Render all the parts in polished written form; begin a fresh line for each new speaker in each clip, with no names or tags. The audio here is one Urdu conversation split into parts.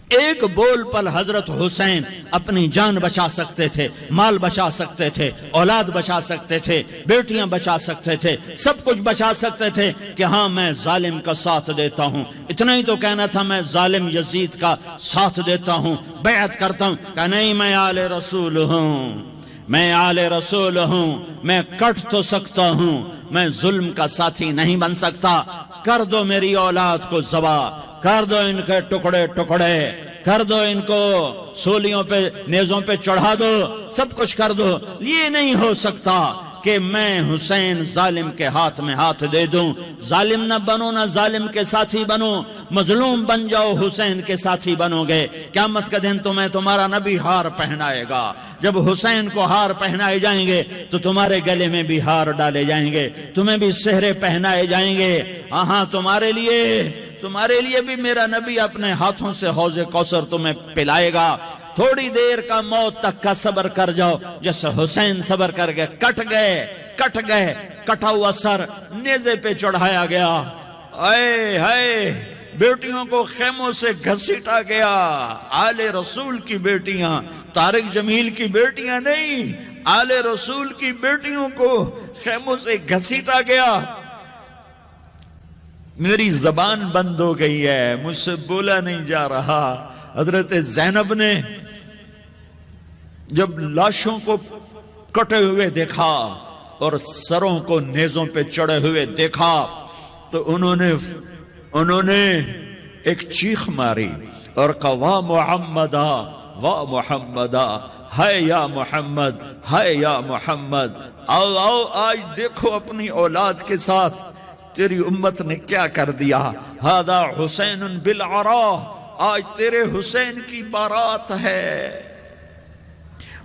ایک بول پر حضرت حسین اپنی جان بچا سکتے تھے، مال بچا سکتے تھے، اولاد بچا سکتے تھے، بیٹیاں بچا سکتے تھے، سب کچھ بچا سکتے تھے کہ ہاں میں ظالم کا ساتھ دیتا ہوں۔ اتنا ہی تو کہنا تھا میں ظالم یزید کا ساتھ دیتا ہوں، بیعت کرتا ہوں، کہ نہیں میں آل رسول ہوں، میں آل رسول ہوں، میں کٹ تو سکتا ہوں، میں ظلم کا ساتھی نہیں بن سکتا۔ کر دو میری اولاد کو ذبح، کر دو ان کے ٹکڑے ٹکڑے، کر دو ان کو سولیوں پہ نیزوں پہ چڑھا دو، سب کچھ کر دو۔ یہ نہیں ہو سکتا کہ میں حسین ظالم کے ہاتھ میں ہاتھ دے دوں۔ ظالم نہ بنو، نہ ظالم کے ساتھی بنو، مظلوم بن جاؤ، حسین کے ساتھی بنو گے۔ قیامت کا دن تمہیں تمہارا نبی ہار پہنائے گا۔ جب حسین کو ہار پہنائے جائیں گے تو تمہارے گلے میں بھی ہار ڈالے جائیں گے، تمہیں بھی سہرے پہنائے جائیں گے۔ ہاں تمہارے لیے بھی میرا نبی اپنے ہاتھوں سے حوض کوثر تمہیں پلائے گا۔ تھوڑی دیر کا موت تک کا صبر کر جاؤ، جیسے حسین صبر کر گئے، کٹ گئے، کٹا ہوا سر نیزے پہ چڑھایا گیا۔ اے ہائے، بیٹیوں کو خیموں سے گھسیٹا گیا۔ آل رسول کی بیٹیاں، طارق جمیل کی بیٹیاں نہیں، آل رسول کی بیٹیوں کو خیموں سے گھسیٹا گیا۔ میری زبان بند ہو گئی ہے، مجھ سے بولا نہیں جا رہا۔ حضرت زینب نے جب لاشوں کو کٹے ہوئے دیکھا اور سروں کو نیزوں پہ چڑھے ہوئے دیکھا تو انہوں نے ایک چیخ ماری اور کہا واہ محمدہ، واہ محمدہ، ہائے یا محمد، ہائے یا محمد۔ آؤ آج دیکھو اپنی اولاد کے ساتھ تیری امت نے کیا کر دیا۔ ہذا حسین بالعراء، آج تیرے حسین کی بارات ہے۔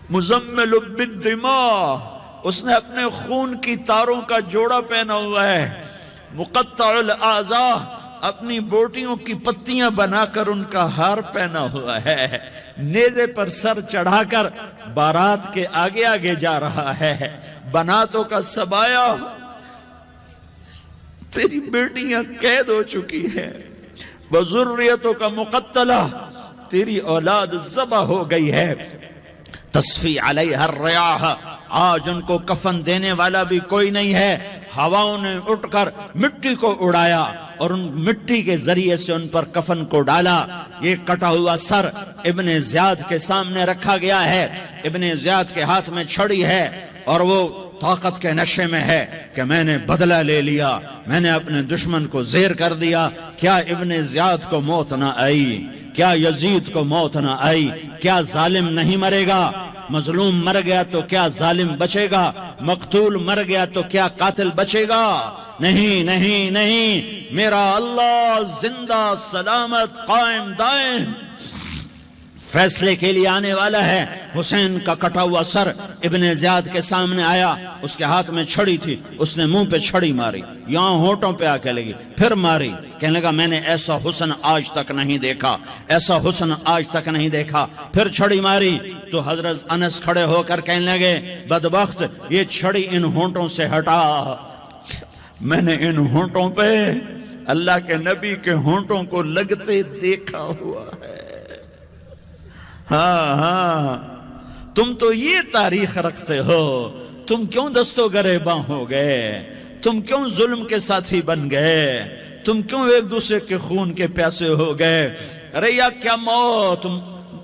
مزمل بالدماء، اس نے اپنے خون کی تاروں کا جوڑا پہنا ہوا ہے۔ مقطع الاعضاء، اپنی بوٹیوں کی پتیاں بنا کر ان کا ہار پہنا ہوا ہے۔ نیزے پر سر چڑھا کر بارات کے آگے آگے جا رہا ہے۔ بناتوں کا سبایا، تیری بیٹیاں قید ہو چکی ہیں۔ وذریتوں کا مقتلہ، تیری اولاد ذبح ہو گئی ہے۔ تصفی علیہ الریاح، آج ان کو کفن دینے والا بھی کوئی نہیں ہے۔ ہواؤں نے اٹھ کر مٹی کو اڑایا اور ان مٹی کے ذریعے سے ان پر کفن کو ڈالا۔ یہ کٹا ہوا سر ابن زیاد کے سامنے رکھا گیا ہے۔ ابن زیاد کے ہاتھ میں چھڑی ہے اور وہ طاقت کے نشے میں ہے کہ میں نے بدلہ لے لیا، میں نے اپنے دشمن کو زیر کر دیا۔ کیا ابن زیاد کو موت نہ آئی؟ کیا یزید کو موت نہ آئی؟ کیا ظالم نہیں مرے گا؟ مظلوم مر گیا تو کیا ظالم بچے گا؟ مقتول مر گیا تو کیا قاتل بچے گا؟ نہیں نہیں نہیں، میرا اللہ زندہ سلامت قائم دائم فیصلے کے لیے آنے والا ہے۔ حسین کا کٹا ہوا سر ابن زیاد کے سامنے آیا، اس کے ہاتھ میں چھڑی تھی، اس نے منہ پہ چھڑی ماری، یہاں ہونٹوں پہ آ کے لگی، پھر ماری، کہنے لگا میں نے ایسا حسن آج تک نہیں دیکھا، ایسا حسن آج تک نہیں دیکھا۔ پھر چھڑی ماری تو حضرت انس کھڑے ہو کر کہنے لگے بدبخت، یہ چھڑی ان ہونٹوں سے ہٹا۔ میں نے ان ہونٹوں پہ اللہ کے نبی کے ہونٹوں کو لگتے دیکھا ہوا ہے۔ ہاں تم تو یہ تاریخ رکھتے ہو، تم کیوں دستو گریباں ہو گئے؟ تم کیوں ظلم کے ساتھی بن گئے؟ تم کیوں ایک دوسرے کے خون کے پیاسے ہو گئے؟ ارے یا کیا موت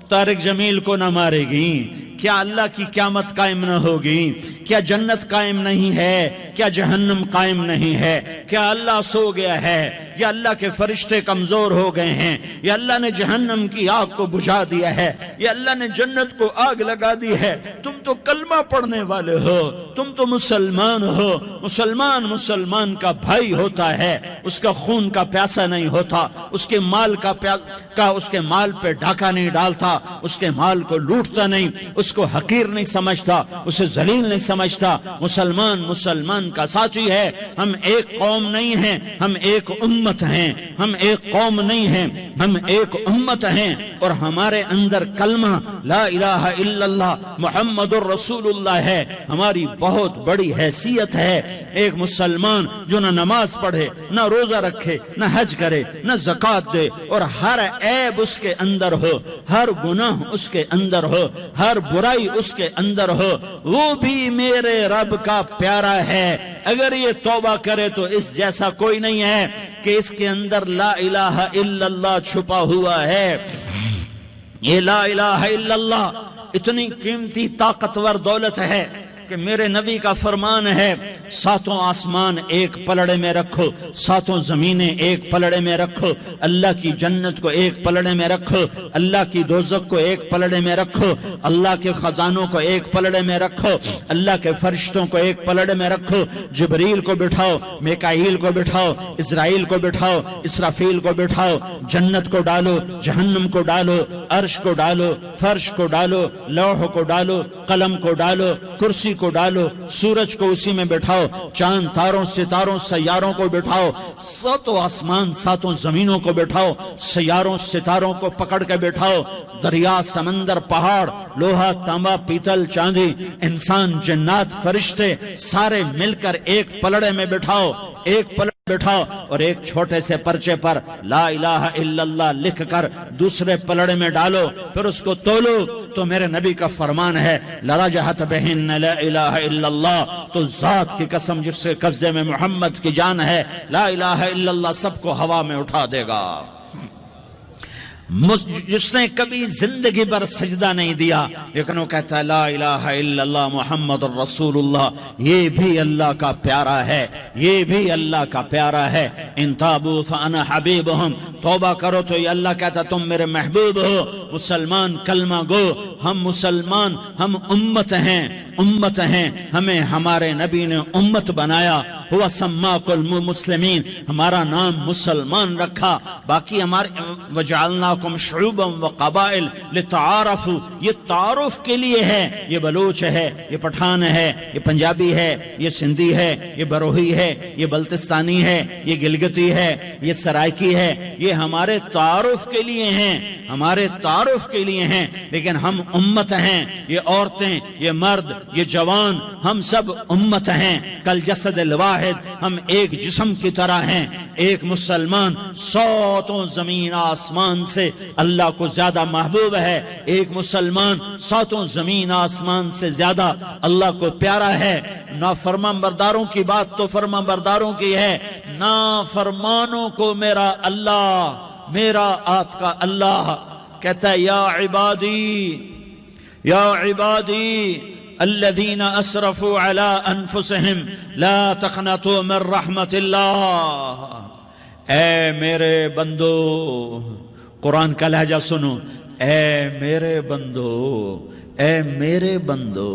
طارق جمیل کو نہ مارے گی؟ کیا اللہ کی قیامت قائم نہ ہوگی؟ کیا جنت قائم نہیں ہے؟ کیا جہنم قائم نہیں ہے؟ کیا اللہ سو گیا ہے؟ یا اللہ کے فرشتے کمزور ہو گئے ہیں؟ یا اللہ نے جہنم کی آگ کو بجھا دیا ہے؟ یا اللہ نے جنت کو آگ لگا دی ہے؟ تم تو کلمہ پڑھنے والے ہو، تم تو مسلمان ہو۔ مسلمان کا بھائی ہوتا ہے، اس کا خون کا پیاسا نہیں ہوتا، اس کے مال پہ ڈاکہ نہیں ڈالتا، اس کے مال کو لوٹتا نہیں، اس کو حقیر نہیں سمجھتا، اسے ذلیل نہیں سمجھتا۔ سمجھتا مسلمان مسلمان کا ساتھی ہے. ہم ایک قوم نہیں ہیں, ہم ایک امت ہیں. ہم ایک قوم نہیں ہیں, ہم ایک امت ہیں. اور ہمارے اندر کلمہ لا الہ الا اللہ محمد الرسول اللہ ہے. ہماری بہت بڑی حیثیت ہے. ایک مسلمان جو نہ نماز پڑھے, نہ روزہ رکھے, نہ حج کرے, نہ زکوٰۃ دے, اور ہر عیب اس کے اندر ہو, ہر گناہ اس کے اندر ہو, ہر برائی اس کے اندر ہو, وہ بھی میرے رب کا پیارا ہے. اگر یہ توبہ کرے تو اس جیسا کوئی نہیں ہے کہ اس کے اندر لا الہ الا اللہ چھپا ہوا ہے. یہ لا الہ الا اللہ اتنی قیمتی طاقتور دولت ہے کہ میرے نبی کا فرمان ہے, ساتوں آسمان ایک پلڑے میں رکھو, ساتوں زمینیں ایک پلڑے میں رکھو, اللہ کی جنت کو ایک پلڑے میں رکھو, اللہ کی دوزخ کو ایک پلڑے میں رکھو, اللہ کے خزانوں کو ایک پلڑے میں رکھو, اللہ کے فرشتوں کو ایک پلڑے میں رکھو. جبریل کو بٹھاؤ, میکائیل کو بٹھاؤ, اسرائیل کو بٹھاؤ, اسرافیل کو بٹھاؤ. جنت کو ڈالو, جہنم کو ڈالو, عرش کو ڈالو, فرش کو ڈالو, لوح کو ڈالو, قلم کو ڈالو, کرسی کو ڈالو, سورج کو اسی میں بٹھاؤ, چاند تاروں ستاروں سیاروں کو بٹھاؤ, ساتوں آسمان ساتوں زمینوں کو بٹھاؤ, سیاروں ستاروں کو پکڑ کے بٹھاؤ, دریا سمندر پہاڑ لوہا تانبا پیتل چاندی انسان جنات فرشتے سارے مل کر ایک پلڑے میں بٹھاؤ, ایک پلڑے بٹھاؤ, اور ایک چھوٹے سے پرچے پر لا الہ الا اللہ لکھ کر دوسرے پلڑے میں ڈالو, پھر اس کو تولو. تو میرے نبی کا فرمان ہے لرجحت بہن لا الہ الا اللہ, تو ذات کی قسم جس کے قبضے میں محمد کی جان ہے, لا الہ الا اللہ سب کو ہوا میں اٹھا دے گا. جس نے کبھی زندگی پر سجدہ نہیں دیا لیکن وہ کہتا ہے لا الہ الا اللہ محمد الرسول اللہ, یہ بھی اللہ کا پیارا ہے, یہ بھی اللہ کا پیارا ہے. ان تابوا فانا حبیبہم, توبہ کرو تو یہ اللہ کہتا تم میرے محبوب ہو. مسلمان کلمہ گو, ہم مسلمان, ہم امت ہیں, امت ہیں, ہمیں ہمارے نبی نے امت بنایا. ہوا سماکم المسلمین, ہمارا نام مسلمان رکھا. باقی ہمارے وجعلناکم شعوبا وقبائل لتعارفوا, یہ تعارف کے لیے ہے. یہ بلوچ ہے, یہ پٹھان ہے, یہ پنجابی ہے, یہ سندھی ہے, یہ بروہی ہے, یہ بلتستانی ہے, یہ گلگتی ہے, یہ سرائکی ہے. یہ ہمارے تعارف کے لیے ہیں, ہمارے تعارف کے لیے ہیں. لیکن ہم امت ہیں, یہ عورتیں, یہ مرد, یہ جوان, ہم سب امت ہیں. کل جسد الواحد, ہم ایک جسم کی طرح ہیں. ایک مسلمان ساتوں زمین آسمان سے اللہ کو زیادہ محبوب ہے. ایک مسلمان ساتوں زمین آسمان سے زیادہ اللہ کو پیارا ہے. نافرمان برداروں کی بات تو فرمان برداروں کی ہے, نافرمانوں کو میرا اللہ, میرا آپ کا اللہ کہتا ہے یا عبادی, یا عبادی الذین اسرفوا علی انفسہم لا تقنطوا من رحمت اللہ. اے میرے بندو, قرآن کا لہجہ سنو, اے میرے بندو, اے میرے بندو,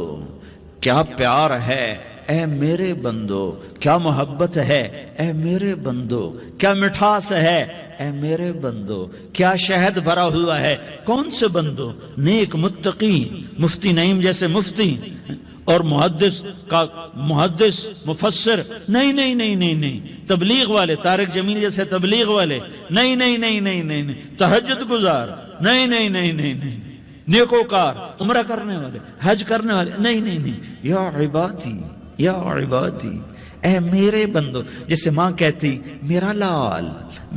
کیا پیار ہے, اے میرے بندو, کیا محبت ہے, اے میرے بندو, کیا مٹھاس ہے, اے میرے بندو, کیا شہد بھرا ہوا ہے. کون سے بندو؟ نیک متقی, مفتی نعیم جیسے مفتی اور محدث کا محدث مفسر, نہیں نہیں نہیں نہیں نہیں, تبلیغ والے, طارق جمیل جیسے تبلیغ والے, نہیں نہیں نہیں نہیں نہیں, تہجد گزار, نہیں نہیں نہیں نہیں نہیں, نیکوکار, عمرہ کرنے والے, حج کرنے والے, نہیں نہیں نہیں. یا عبادی, یا عبادی, اے میرے بندو. جیسے ماں کہتی میرا لال,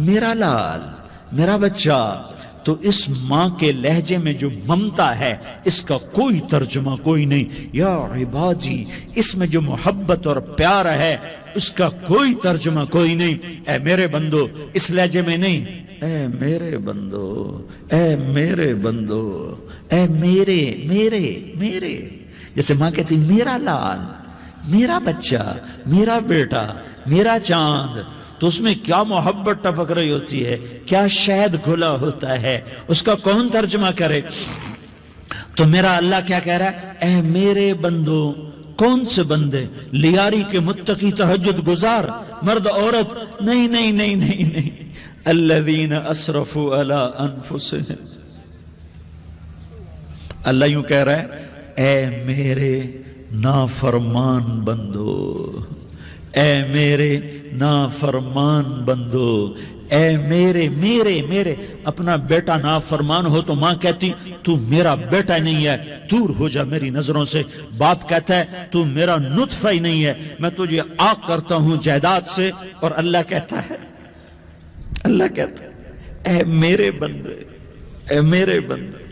میرا لال, میرا بچہ, تو اس ماں کے لہجے میں جو ممتا ہے اس کا کوئی ترجمہ کوئی نہیں. یا عبادی, اس میں جو محبت اور پیار ہے اس کا کوئی ترجمہ کوئی نہیں. اے میرے بندو, اس لہجے میں نہیں, اے میرے بندو, اے میرے بندو, اے میرے میرے میرے. جیسے ماں کہتی میرا لال, میرا بچہ, میرا بیٹا, میرا چاند, تو اس میں کیا محبت ٹپک رہی ہوتی ہے, کیا شہد گھلا ہوتا ہے, اس کا کون ترجمہ کرے. تو میرا اللہ کیا کہہ رہا ہے, اے میرے بندو. کون سے بندے؟ لیاری کے متقی, تہجد گزار, مرد عورت, نہیں نہیں نہیں نہیں نہیں, الذین اسرفوا علی انفسہم. اللہ یوں کہہ رہا ہے, اے میرے نافرمان بندو، اے میرے نافرمان بندو، اے میرے میرے میرے اپنا بیٹا نافرمان ہو تو ماں کہتی تو میرا بیٹا نہیں ہے، دور ہو جا میری نظروں سے۔ باپ کہتا ہے تو میرا نطفہ ہی نہیں ہے، میں تجھے عاق کرتا ہوں جائیداد سے۔ اور اللہ کہتا ہے اے میرے بندے، اے میرے بندے،